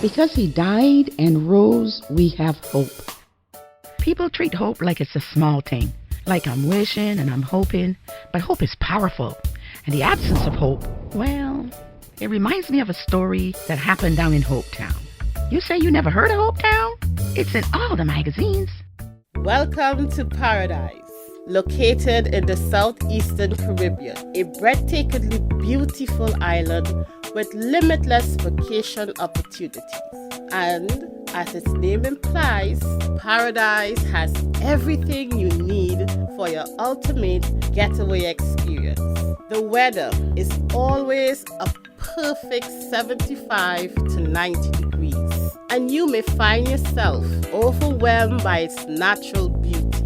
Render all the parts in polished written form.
Because he died and rose, we have hope. People treat hope like it's a small thing, like I'm wishing and I'm hoping, but hope is powerful. And the absence of hope, well, it reminds me of a story that happened down in Hopetown. You say you never heard of Hopetown? It's in all the magazines. Welcome to Paradise, located in the southeastern Caribbean, a breathtakingly beautiful island with limitless vacation opportunities. And as its name implies, Paradise has everything you need for your ultimate getaway experience. The weather is always a perfect 75 to 90 degrees, and you may find yourself overwhelmed by its natural beauty.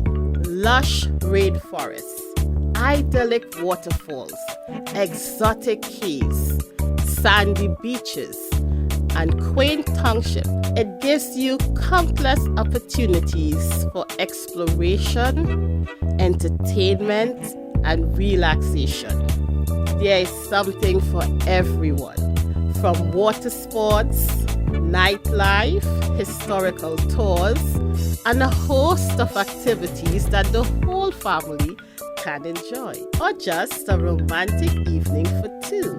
Lush rainforests, idyllic waterfalls, exotic caves, sandy beaches, and quaint township. It gives you countless opportunities for exploration, entertainment, and relaxation. There is something for everyone, from water sports, nightlife, historical tours, and a host of activities that the whole family can enjoy, or just a romantic evening for two.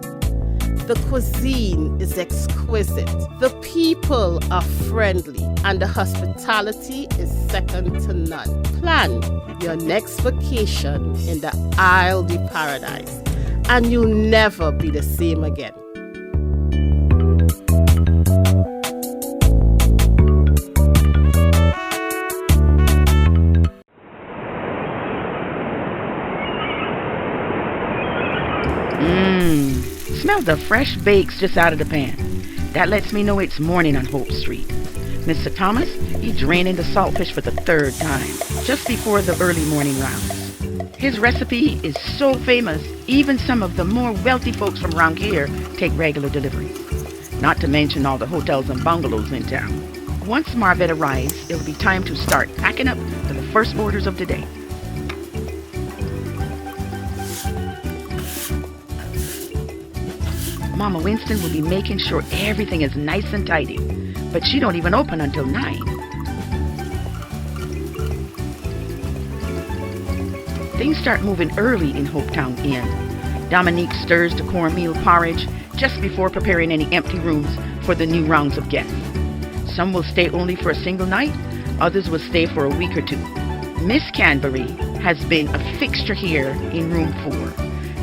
The cuisine is exquisite, the people are friendly, and the hospitality is second to none. Plan your next vacation in the Isle de Paradise, and you'll never be the same again. Smell the fresh bakes just out of the pan. That lets me know it's morning on Hope Street. Mr. Thomas, he's draining the saltfish for the third time, just before the early morning rounds. His recipe is so famous, even some of the more wealthy folks from around here take regular deliveries. Not to mention all the hotels and bungalows in town. Once Marvette arrives, it'll be time to start packing up for the first orders of the day. Mama Winston will be making sure everything is nice and tidy, but she don't even open until 9. Things start moving early in Hopetown Inn. Dominique stirs the cornmeal porridge just before preparing any empty rooms for the new rounds of guests. Some will stay only for a single night, others will stay for a week or two. Miss Canberry has been a fixture here in room 4.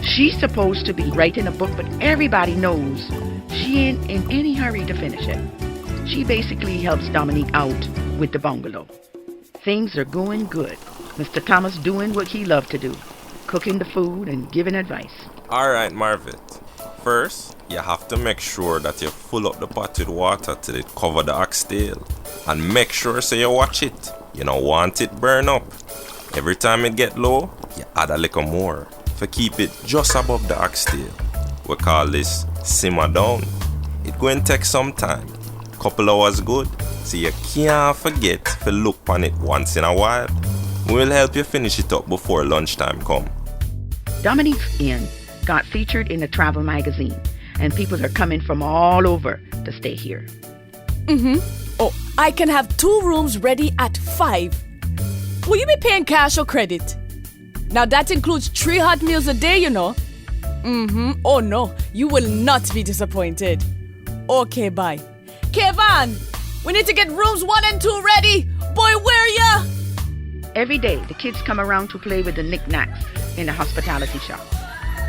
She's supposed to be writing a book, but everybody knows she ain't in any hurry to finish it. She basically helps Dominique out with the bungalow. Things are going good. Mr. Thomas doing what he loved to do, cooking the food and giving advice. Alright, Marvette. First, you have to make sure that you fill up the pot with water till it cover the oxtail. And make sure so you watch it. You don't want it burn up. Every time it get low, you add a little more. To keep it just above the oxtail. We call this simmer down. It going take some time. Couple hours good, so you can't forget to look on it once in a while. We'll help you finish it up before lunchtime come. Dominique's Inn got featured in a travel magazine, and people are coming from all over to stay here. Oh, I can have 2 rooms ready at 5. Will you be paying cash or credit? Now that includes 3 hot meals a day, you know. Oh no, you will not be disappointed. Okay, bye. Kevin, we need to get rooms 1 and 2 ready. Boy, where ya? Every day, the kids come around to play with the knickknacks in the hospitality shop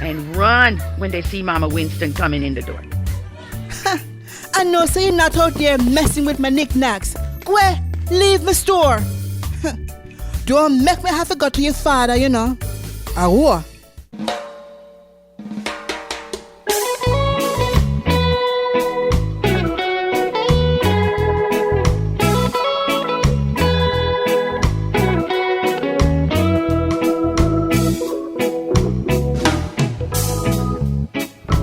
and run when they see Mama Winston coming in the door. I know, so you're not out there messing with my knickknacks. Well, leave my store. Don't make me have to go to your father, you know. A war.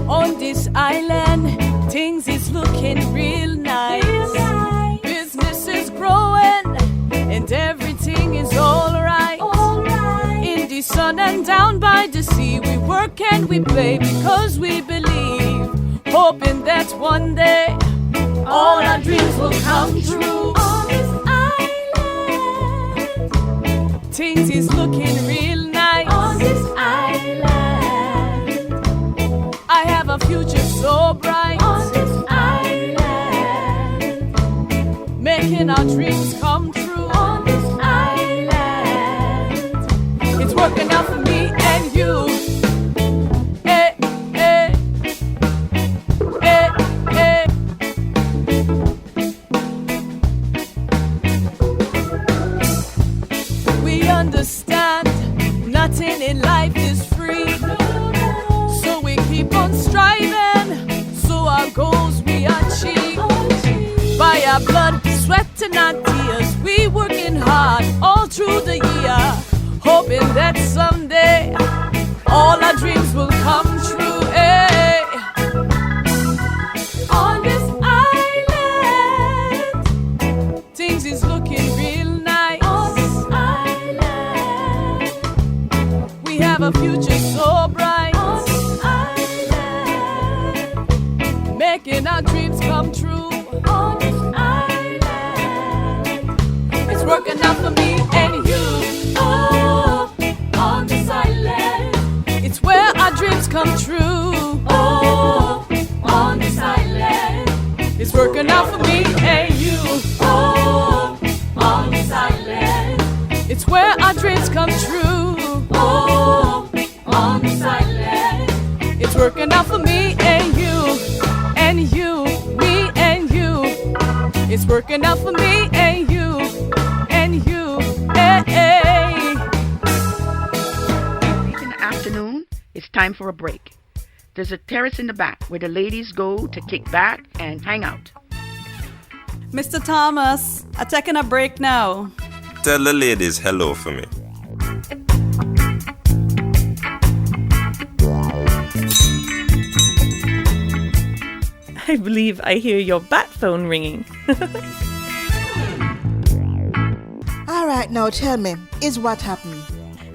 On this island, things is looking real nice. Business is growing and everything is alright. In the sun and down by the sea, we work and we play because we believe, hoping that one day All our dreams will come true on this island. Things is looking real nice on this island. I have a future so bright on this island. Making our dreams come true on this island. It's working out for me and you. Eh, eh. We understand nothing in life is free, so we keep on striving, so our goals we achieve. By our blood, sweat and our tears, we working hard all through the year, hoping that someday all our dreams will come true. Hey. On this island, things is looking real nice. On this island, we have a future so bright. On this island, making our dreams come true. On this island, it's working out for me and you. Oh, on this island, it's where our dreams come true. Oh, on this island, it's working out for me and you. Oh, on this island, it's where our dreams come true. Oh, on this island, it's working out for me and you, me and you. It's working out for me and you, hey, hey. Late in the afternoon, it's time for a break. There's a terrace in the back where the ladies go to kick back and hang out. Mr. Thomas, I'm taking a break now. Tell the ladies hello for me. I believe I hear your bat phone ringing. All right, now tell me, is what happened?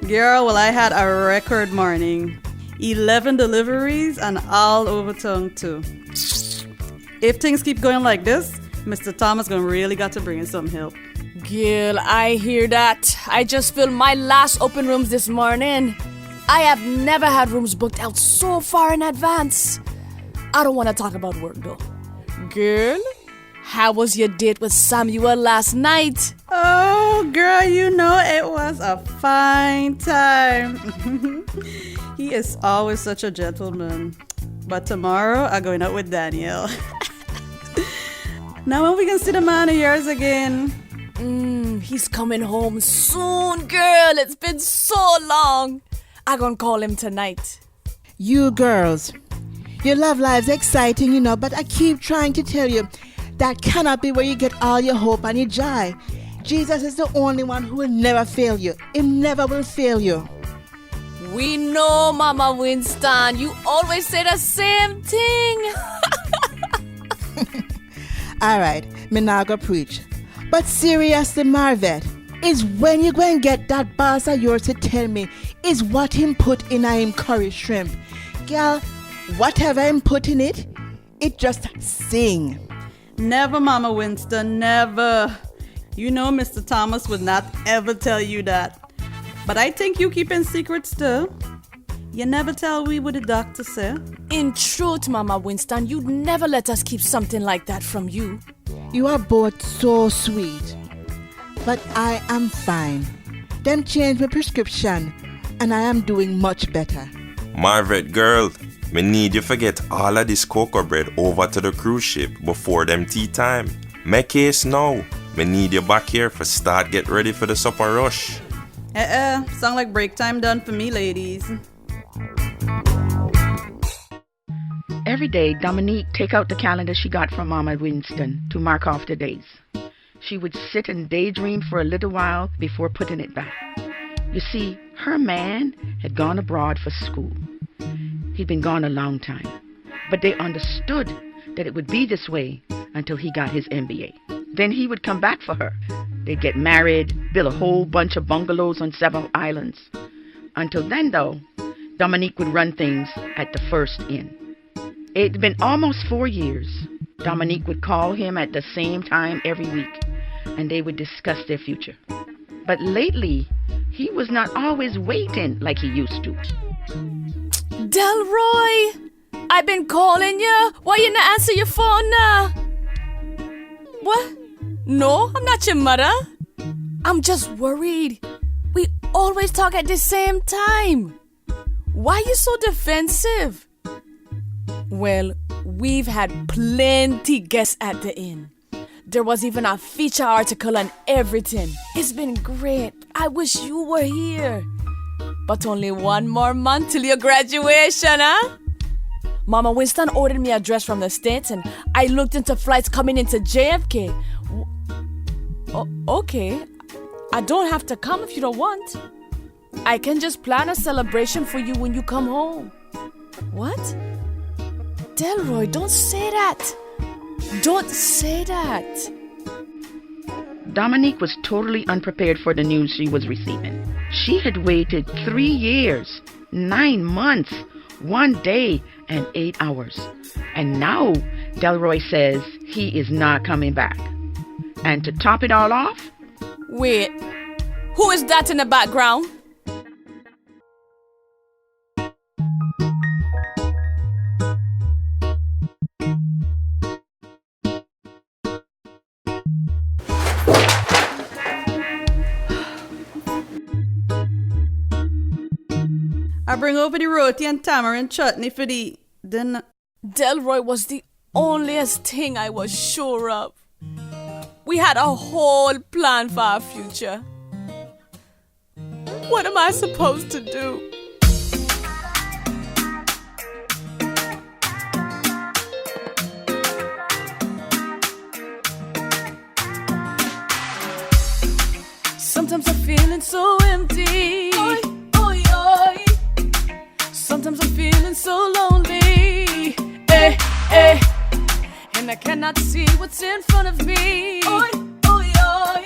Girl, well, I had a record morning. 11 deliveries and all over town too. If things keep going like this, Mr. Thomas gonna really got to bring in some help. Girl, I hear that. I just filled my last open rooms this morning. I have never had rooms booked out so far in advance. I don't want to talk about work though. Girl, how was your date with Samuel last night? Oh, girl, you know it was a fine time. He is always such a gentleman. But tomorrow, I'm going out with Daniel. Now when we can see the man of yours again? He's coming home soon, girl. It's been so long. I'm gonna call him tonight. You girls, your love life's exciting, you know, but I keep trying to tell you that cannot be where you get all your hope and your joy. Jesus is the only one who will never fail you. He never will fail you. We know, Mama Winston. You always say the same thing. All right, me now go preach. But seriously, Marvet, is when you go and get that boss of yours to tell me is what him put in a him curry shrimp. Girl, whatever him put in it, it just sing. Never, Mama Winston, never. You know Mr. Thomas would not ever tell you that. But I think you keeping secrets too. You never tell we what the doctor said. In truth, Mama Winston, you'd never let us keep something like that from you. You are both so sweet. But I am fine. Them changed my prescription and I am doing much better. Marvet girl, me need you to get all of this cocoa bread over to the cruise ship before them tea time. Make haste now. Me need you back here for start get ready for the supper rush. Sound like break time done for me, ladies. Every day, Dominique take out the calendar she got from Mama Winston to mark off the days. She would sit and daydream for a little while before putting it back. You see, her man had gone abroad for school. He'd been gone a long time, but they understood that it would be this way until he got his MBA. Then he would come back for her. They'd get married, build a whole bunch of bungalows on several islands. Until then, though, Dominique would run things at the First Inn. It'd been almost 4 years, Dominique would call him at the same time every week, and they would discuss their future. But lately, he was not always waiting like he used to. Delroy, I've been calling you. Why you not answer your phone now? What? No, I'm not your mother. I'm just worried. We always talk at the same time. Why you so defensive? Well, we've had plenty guests at the inn. There was even a feature article and everything. It's been great. I wish you were here. But only 1 more month till your graduation, huh? Mama Winston ordered me a dress from the States and I looked into flights coming into JFK. Okay. I don't have to come if you don't want. I can just plan a celebration for you when you come home. What? Delroy, don't say that. Don't say that. Dominique was totally unprepared for the news she was receiving. She had waited 3 years, 9 months, 1 day, and 8 hours. And now Delroy says he is not coming back. And to top it all off... Wait, who is that in the background? I bring over the roti and tamarind chutney for the dinner. Delroy was the onlyest thing I was sure of. We had a whole plan for our future. What am I supposed to do? Sometimes I'm feeling so empty. Oy, oy, oy. Sometimes I'm feeling so lonely. Eh, eh. And I cannot see what's in front of me. Oy, oy, oy.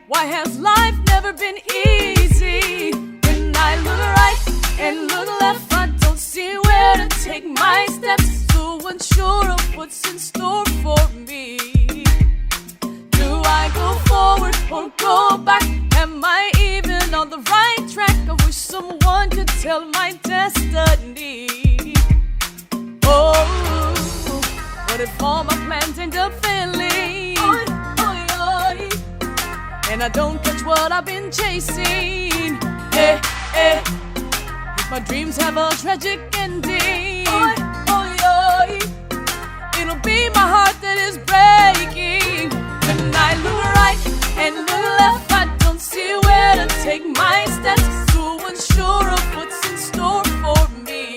Why has life never been easy? When I look right and look left, I don't see where to take my steps. So unsure of what's in store for me. Do I go forward or go back? Am I even on the right track? I wish someone could tell my destiny. Oh, what if all my plans end up failing? Oy, oy, oy. And I don't catch what I've been chasing. Eh, eh. If my dreams have a tragic ending. Oy, oy, oy. It'll be my heart that is breaking. When I look right and look left, I don't see where to take my steps. So unsure of what's in store for me.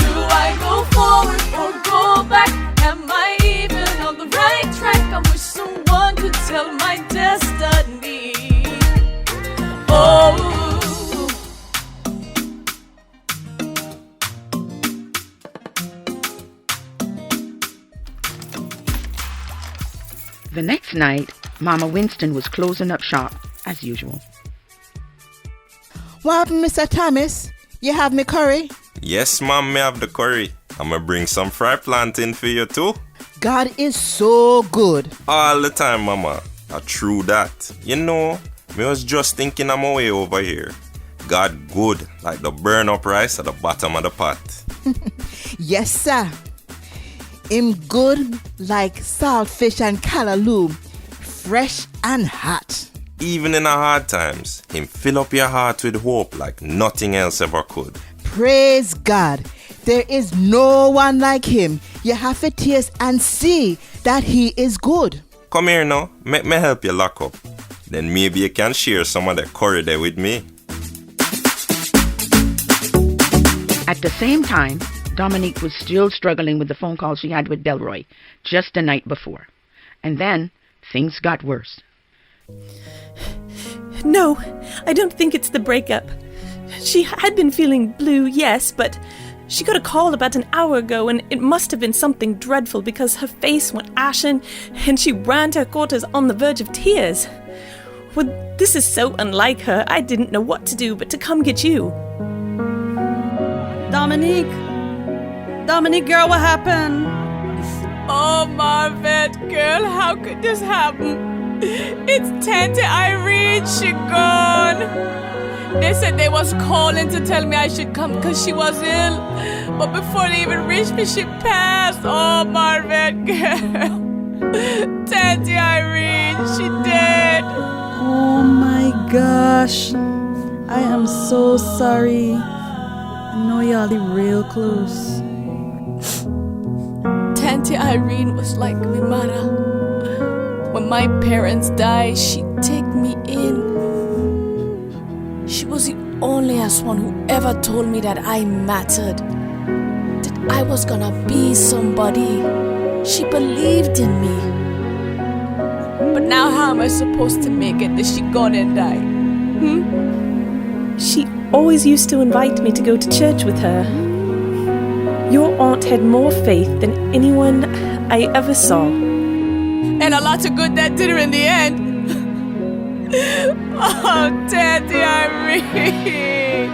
Do I go forward or go back? Am I even on the right track? I wish someone could tell my destiny. Oh. The next night, Mama Winston was closing up shop, as usual. What happened, Mr. Thomas? You have me curry? Yes, ma'am, me have the curry. I'ma bring some fried plantain for you too. God is so good. All the time, mama. True that. You know, me was just thinking on my way over here. God good, like the burn up rice at the bottom of the pot. Yes, sir. Him good like saltfish and callaloo, fresh and hot. Even in the hard times, him fill up your heart with hope like nothing else ever could. Praise God. There is no one like him. You have to taste and see that he is good. Come here now, make me help you lock up. Then maybe you can share some of the curry there with me. At the same time, Dominique was still struggling with the phone call she had with Delroy just the night before. And then things got worse. No, I don't think it's the breakup. She had been feeling blue, yes, but she got a call about an hour ago and it must have been something dreadful because her face went ashen and she ran to her quarters on the verge of tears. Well, this is so unlike her, I didn't know what to do but to come get you. Dominique, girl, what happened? Oh, Marvet, girl, how could this happen? It's Tante Irene, she gone. They said they was calling to tell me I should come because she was ill. But before they even reached me, she passed. Oh, Marvet, girl. Tante Irene, she dead. Oh my gosh. I am so sorry. I know y'all the real close. Tante Irene was like me mother. When my parents died, she'd take me in. She was the only one who ever told me that I mattered, that I was gonna be somebody. She believed in me. But now how am I supposed to make it that she gone and died? She always used to invite me to go to church with her. Your aunt had more faith than anyone I ever saw. And a lot of good that did her in the end. Oh, Tante Irene.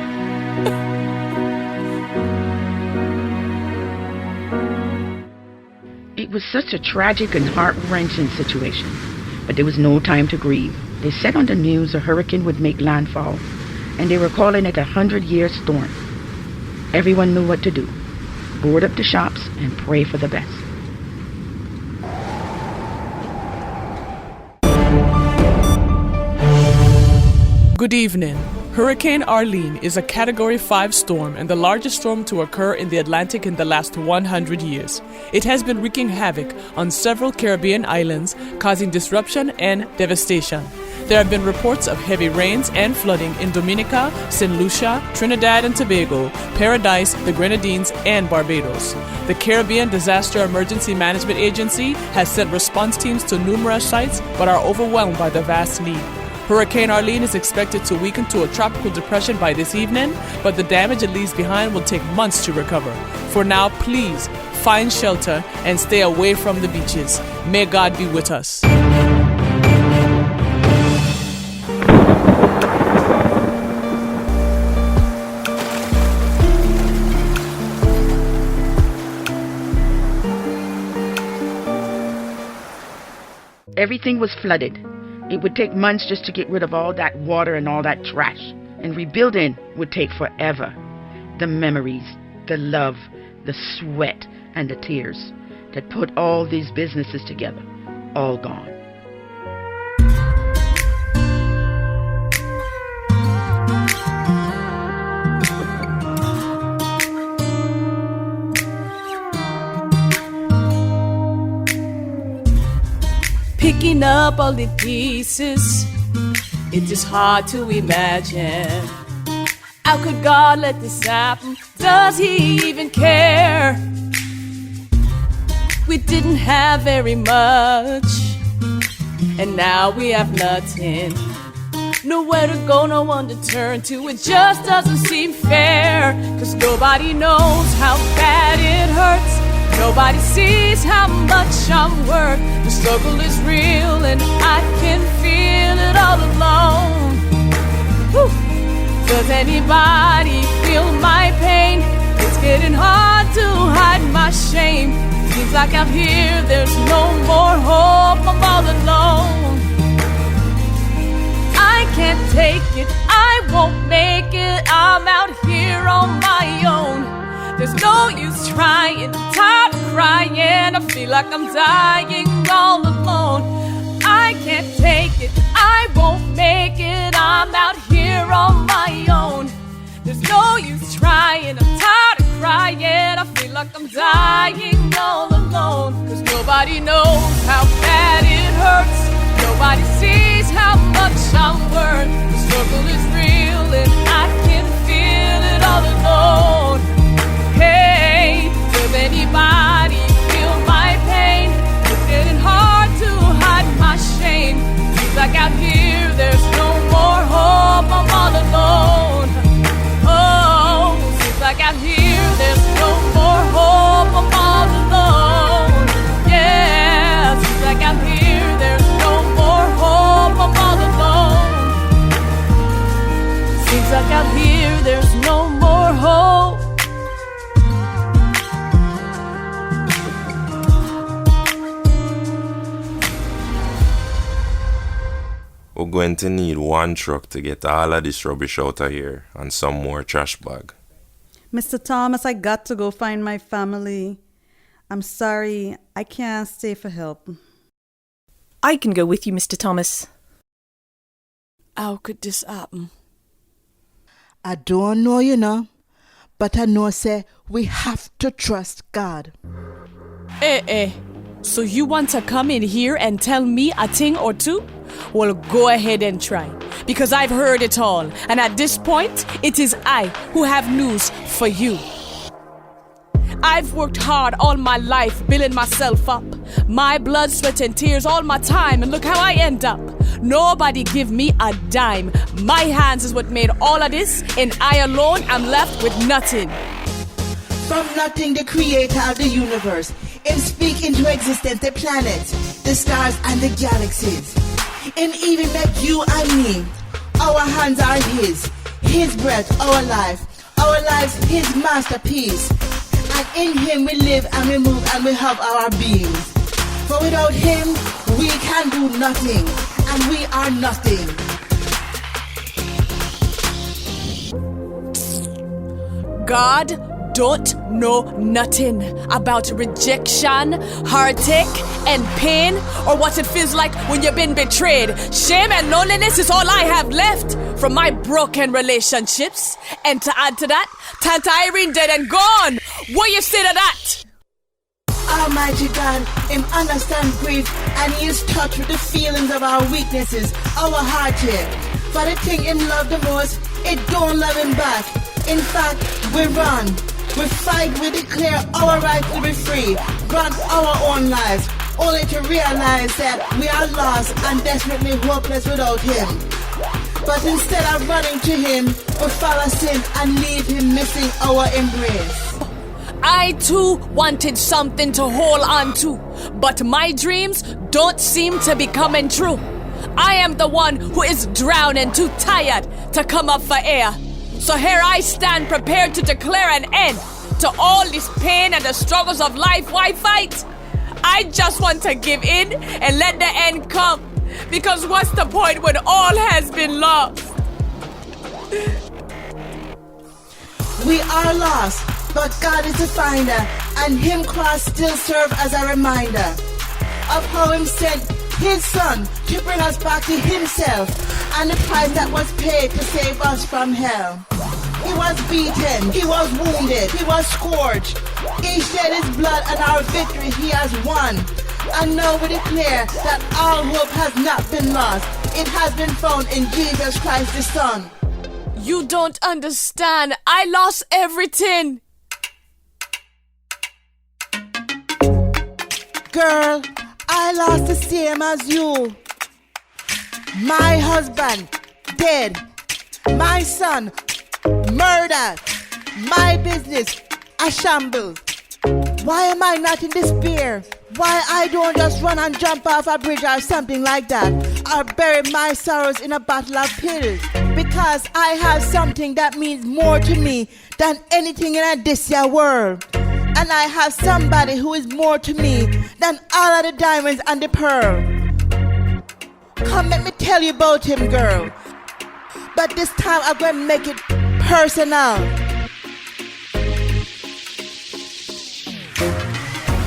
It was such a tragic and heart-wrenching situation, but there was no time to grieve. They said on the news a hurricane would make landfall, and they were calling it a 100-year storm. Everyone knew what to do. Board up the shops and pray for the best. Good evening. Hurricane Arlene is a Category 5 storm and the largest storm to occur in the Atlantic in the last 100 years. It has been wreaking havoc on several Caribbean islands, causing disruption and devastation. There have been reports of heavy rains and flooding in Dominica, St. Lucia, Trinidad and Tobago, Paradise, the Grenadines, and Barbados. The Caribbean Disaster Emergency Management Agency has sent response teams to numerous sites but are overwhelmed by the vast need. Hurricane Arlene is expected to weaken to a tropical depression by this evening, but the damage it leaves behind will take months to recover. For now, please find shelter and stay away from the beaches. May God be with us. Everything was flooded. It would take months just to get rid of all that water and all that trash. And rebuilding would take forever. The memories, the love, the sweat, and the tears that put all these businesses together, all gone. Picking up all the pieces, it is hard to imagine. How could God let this happen? Does He even care? We didn't have very much, and now we have nothing. Nowhere to go, no one to turn to. It just doesn't seem fair, 'cause nobody knows how bad it hurts. Nobody sees how much I'm worth. The struggle is real and I can feel it all alone. Whew. Does anybody feel my pain? It's getting hard to hide my shame. Seems like out here there's no more hope. I'm all alone. I can't take it, I won't make it. I'm out here on my own. There's no use trying, I'm tired of crying. I feel like I'm dying all alone. I can't take it, I won't make it. I'm out here on my own. There's no use trying, I'm tired of crying. I feel like I'm dying all alone. 'Cause nobody knows how bad it hurts. Nobody sees how much I'm worth. The struggle is real and I can feel it all alone. Hey, does anybody feel my pain? It's getting hard to hide my shame. Seems like out here there's no more hope. I'm all alone. Oh, seems like out here there's no more hope. I'm all alone. Yeah, seems like out here there's no more hope. I'm all alone. Seems like out here there's no more hope. We're going to need one truck to get all of this rubbish out of here and some more trash bag. Mr. Thomas, I got to go find my family. I'm sorry, I can't stay for help. I can go with you, Mr. Thomas. How could this happen? I don't know, you know, but I know, say, we have to trust God. So you want to come in here and tell me a thing or two? Well, go ahead and try, because I've heard it all, and at this point, it is I who have news for you. I've worked hard all my life building myself up. My blood, sweat, and tears all my time, and look how I end up. Nobody give me a dime. My hands is what made all of this, and I alone am left with nothing. From nothing, the creator of the universe, him speak into existence the planets, the stars, and the galaxies. Him even make you and me. Our hands are his breath, our lives, his masterpiece. And in him we live and we move and we have our beings. For without him, we can do nothing, and we are nothing. God don't know nothing about rejection, heartache, and pain, or what it feels like when you've been betrayed. Shame and loneliness is all I have left from my broken relationships. And to add to that, Tante Irene dead and gone. What you say to that? Almighty God, him understand grief, and he is touched with the feelings of our weaknesses, our hardship. For the thing him love the most, it don't love him back. In fact, we run, we fight, we declare our right to be free, grant our own lives, only to realize that we are lost and desperately hopeless without him. But instead of running to him, we follow sin and leave him missing our embrace. I too wanted something to hold on to, but my dreams don't seem to be coming true. I am the one who is drowning, too tired to come up for air. So here I stand, prepared to declare an end to all this pain and the struggles of life. Why fight? I just want to give in and let the end come. Because what's the point when all has been lost? We are lost, but God is the finder, and him cross still serve as a reminder of how him sent his son to bring us back to himself, and the price that was paid to save us from hell. He was beaten, he was wounded, he was scourged. He shed his blood, and our victory he has won. And now we declare that all hope has not been lost. It has been found in Jesus Christ the Son. You don't understand. I lost everything. Girl, I lost the same as you. My husband, dead. My son, murdered. My business, a shambles. Why am I not in despair? Why I don't just run and jump off a bridge or something like that, or bury my sorrows in a bottle of pills? Because I have something that means more to me than anything in this here world. And I have somebody who is more to me than all of the diamonds and the pearl. Come, let me tell you about him, girl. But this time I'm going to make it personal.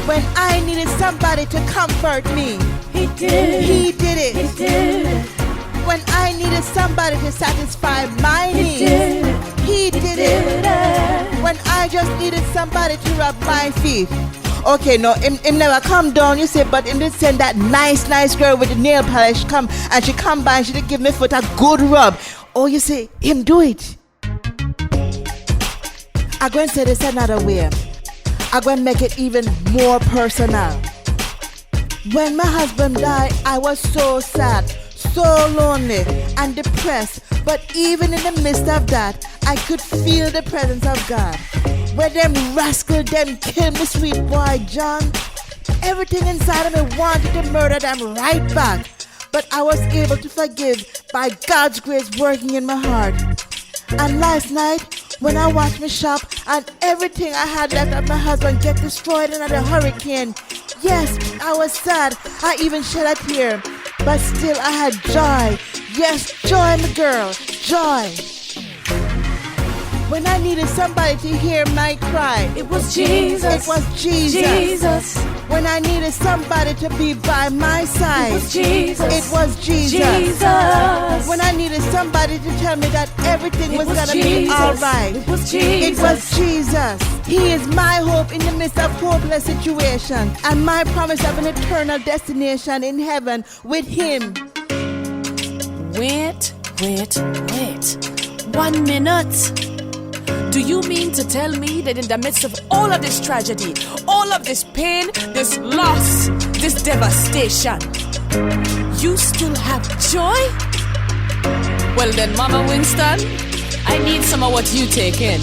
When I needed somebody to comfort me, he did. He did it. He did. When I needed somebody to satisfy my needs, he did it. When I just needed somebody to rub my feet. Okay, no, him never come down, you say, but him did send that nice girl with the nail polish come, and she come by and she did give me foot a good rub. Oh, you say, him do it. I'm going to say this another way. I'm going to make it even more personal. When my husband died, I was so sad, so lonely and depressed. But even in the midst of that, I could feel the presence of God. When them rascals them killed me, sweet boy John, everything inside of me wanted to murder them right back. But I was able to forgive by God's grace working in my heart. And last night, when I watched me shop and everything I had left of my husband get destroyed in a hurricane, yes, I was sad. I even shed a tear. but still I had joy. Yes, joy, my girl, joy. When I needed somebody to hear my cry, It was Jesus. it was Jesus. Jesus. When I needed somebody to be by my side, It was Jesus. it was Jesus. Jesus. When I needed somebody to tell me that everything It was was gonna be Jesus. alright, It was Jesus. it was Jesus. He is my hope in the midst of hopeless situation, and my promise of an eternal destination in heaven with Him. Wait. 1 minute. Do you mean to tell me that in the midst of all of this tragedy, all of this pain, this loss, this devastation, you still have joy? Well then, Mama Winston, I need some of what you take in.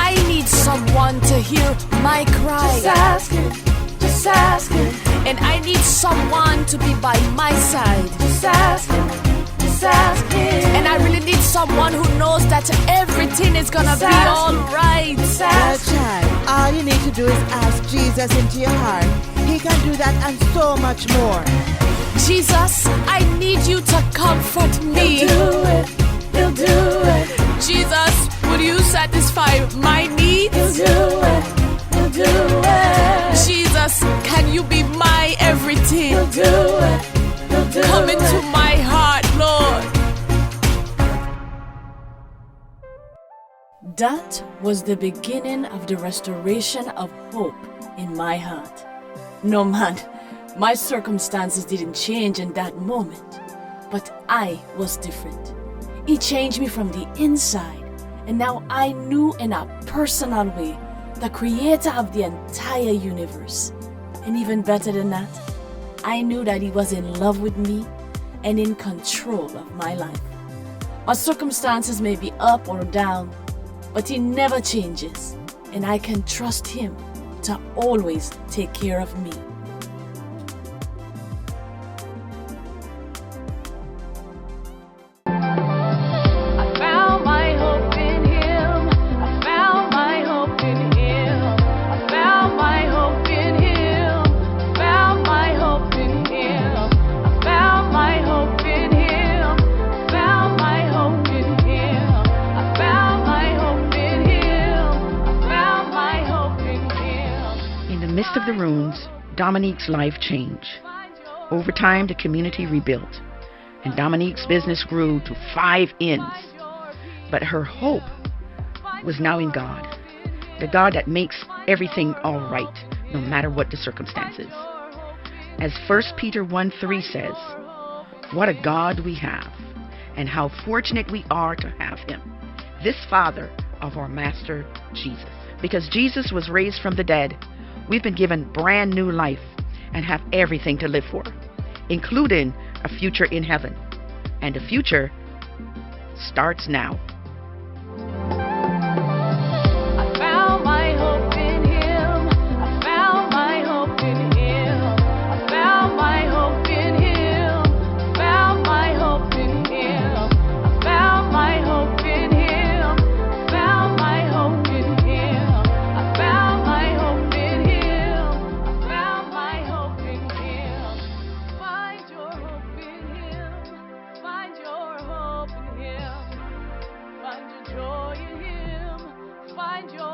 I need someone to hear my cry. Just asking. And I need someone to be by my side. Just asking. And I really need someone who knows that everything is gonna be alright. Well, child, all you need to do is ask Jesus into your heart. He can do that and so much more. Jesus, I need you to comfort me. He'll do it. Jesus, will you satisfy my needs? He'll do it. Jesus, can you be my everything? He'll do it. Come into my heart, Lord. That was the beginning of the restoration of hope in my heart. No, man, my circumstances didn't change in that moment, but I was different. He changed me from the inside, and now I knew in a personal way the creator of the entire universe. And even better than that, I knew that He was in love with me and in control of my life. My circumstances may be up or down, but He never changes, and I can trust Him to always take care of me. Of the ruins, Dominique's life changed. Over time, the community rebuilt, and Dominique's business grew to 5 inns. But her hope was now in God, the God that makes everything all right, no matter what the circumstances. As 1 Peter 1:3 says, what a God we have, and how fortunate we are to have Him, this Father of our Master Jesus. Because Jesus was raised from the dead, we've been given brand new life and have everything to live for, including a future in heaven. And the future starts now. I found my hope in Him. I found my hope in Him. I found my hope in Him. I found my hope in Him. I found my hope in Him. I found my hope in Him. I found my hope in Him. I found my hope in Him. Find your hope in Him. Find your hope in Him. Find your joy in Him. Find your